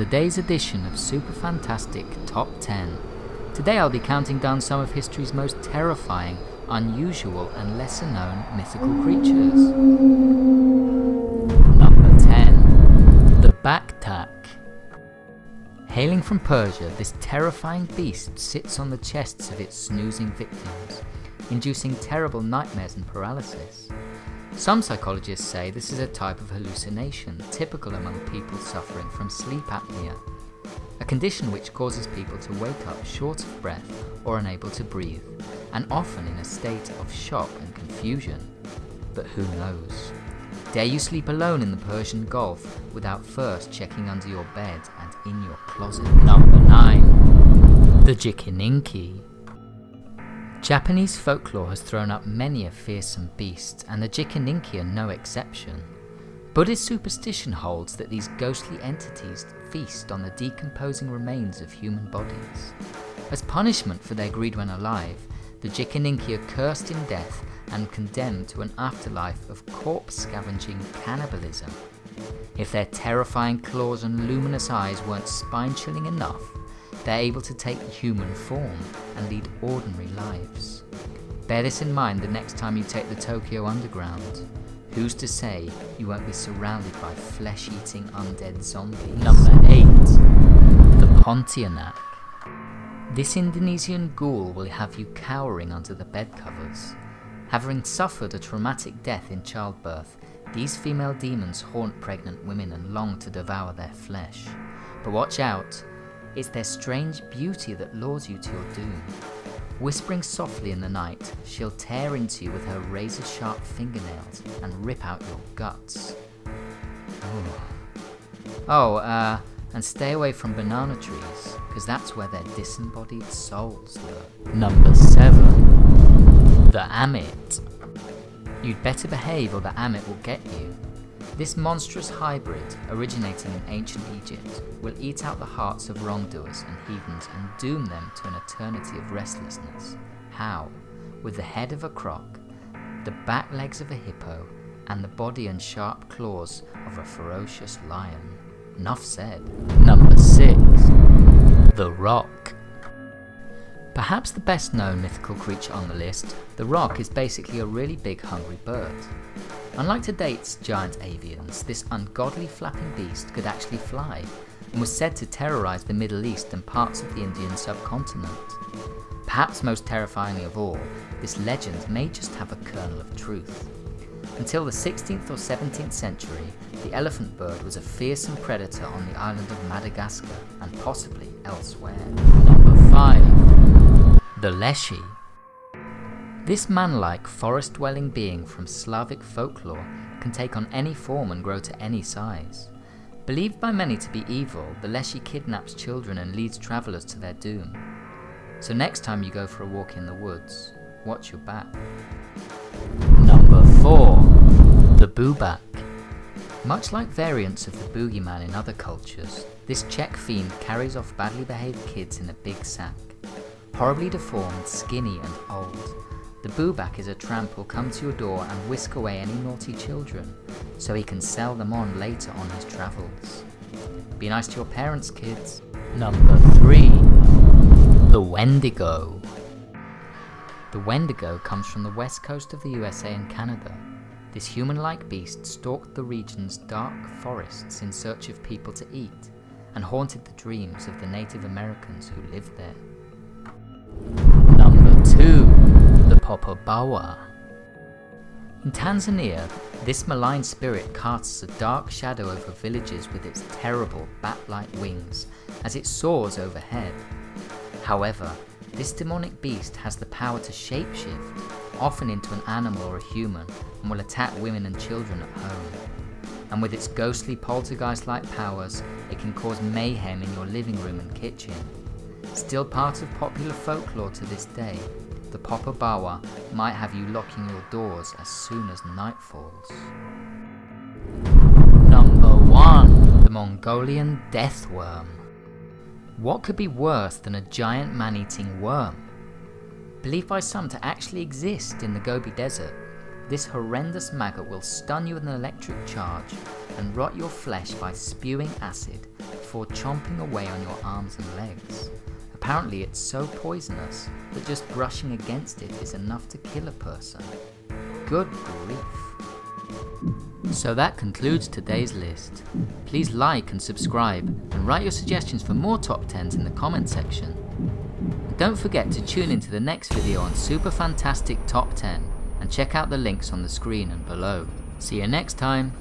today's edition of Super Fantastic Top 10. Today I'll be counting down some of history's most terrifying, unusual and lesser known mythical creatures. Number 10. The Baktak. Hailing from Persia, this terrifying beast sits on the chests of its snoozing victims, inducing terrible nightmares and paralysis. Some psychologists say this is a type of hallucination typical among people suffering from sleep apnea, a condition which causes people to wake up short of breath or unable to breathe, and often in a state of shock and confusion. But who knows? Dare you sleep alone in the Persian Gulf without first checking under your bed and in your closet? Number 9. The Chicken Inky. Japanese folklore has thrown up many a fearsome beast, and the Chicken Inky are no exception. Buddhist superstition holds that these ghostly entities feast on the decomposing remains of human bodies. As punishment for their greed when alive, the Chicken Inky are cursed in death and condemned to an afterlife of corpse scavenging cannibalism. If their terrifying claws and luminous eyes weren't spine-chilling enough, they're able to take human form and lead ordinary lives. Bear this in mind the next time you take the Tokyo Underground. Who's to say you won't be surrounded by flesh-eating undead zombies? Number 8. The Ponte Nap. This Indonesian ghoul will have you cowering under the bed covers. Having suffered a traumatic death in childbirth, these female demons haunt pregnant women and long to devour their flesh. But watch out! It's their strange beauty that lures you to your doom. Whispering softly in the night, she'll tear into you with her razor-sharp fingernails and rip out your guts. And stay away from banana trees, because that's where their disembodied souls lurk. Number 7. The Amit. You'd better behave or the Amit will get you. This monstrous hybrid, originating in ancient Egypt, will eat out the hearts of wrongdoers and heathens and doom them to an eternity of restlessness. How? With the head of a croc, the back legs of a hippo, and the body and sharp claws of a ferocious lion. Enough said. Number 6. The Roc. Perhaps the best known mythical creature on the list, the Roc is basically a really big hungry bird. Unlike today's giant avians, this ungodly flapping beast could actually fly, and was said to terrorize the Middle East and parts of the Indian subcontinent. Perhaps most terrifyingly of all, this legend may just have a kernel of truth. Until the 16th or 17th century, the elephant bird was a fearsome predator on the island of Madagascar and possibly elsewhere. Number 5. The Leschi. This man-like, forest-dwelling being from Slavic folklore can take on any form and grow to any size. Believed by many to be evil, the Leschi kidnaps children and leads travellers to their doom. So next time you go for a walk in the woods, watch your back. Number 4. The Boober. Much like variants of the boogeyman in other cultures, this Czech fiend carries off badly behaved kids in a big sack. Horribly deformed, skinny and old, the Boober is a tramp who'll come to your door and whisk away any naughty children, so he can sell them on later on his travels. Be nice to your parents, kids. Number 3. The Wendigo. The Wendigo comes from the west coast of the USA and Canada. This human-like beast stalked the region's dark forests in search of people to eat, and haunted the dreams of the Native Americans who lived there. Number 2. The Popobawa. In Tanzania, this malign spirit casts a dark shadow over villages with its terrible bat-like wings as it soars overhead. However, this demonic beast has the power to shapeshift, often into an animal or a human, and will attack women and children at home. And with its ghostly poltergeist-like powers, it can cause mayhem in your living room and kitchen. Still part of popular folklore to this day, the Popobawa might have you locking your doors as soon as night falls. Number 1. The Mongolian death worm. What could be worse than a giant man-eating worm? Believed by some to actually exist in the Gobi Desert, this horrendous maggot will stun you with an electric charge and rot your flesh by spewing acid, before chomping away on your arms and legs. Apparently it's so poisonous that just brushing against it is enough to kill a person. Good grief. So that concludes today's list. Please like and subscribe, and write your suggestions for more top 10s in the comment section. And don't forget to tune into the next video on Super Fantastic Top 10, and check out the links on the screen and below. See you next time.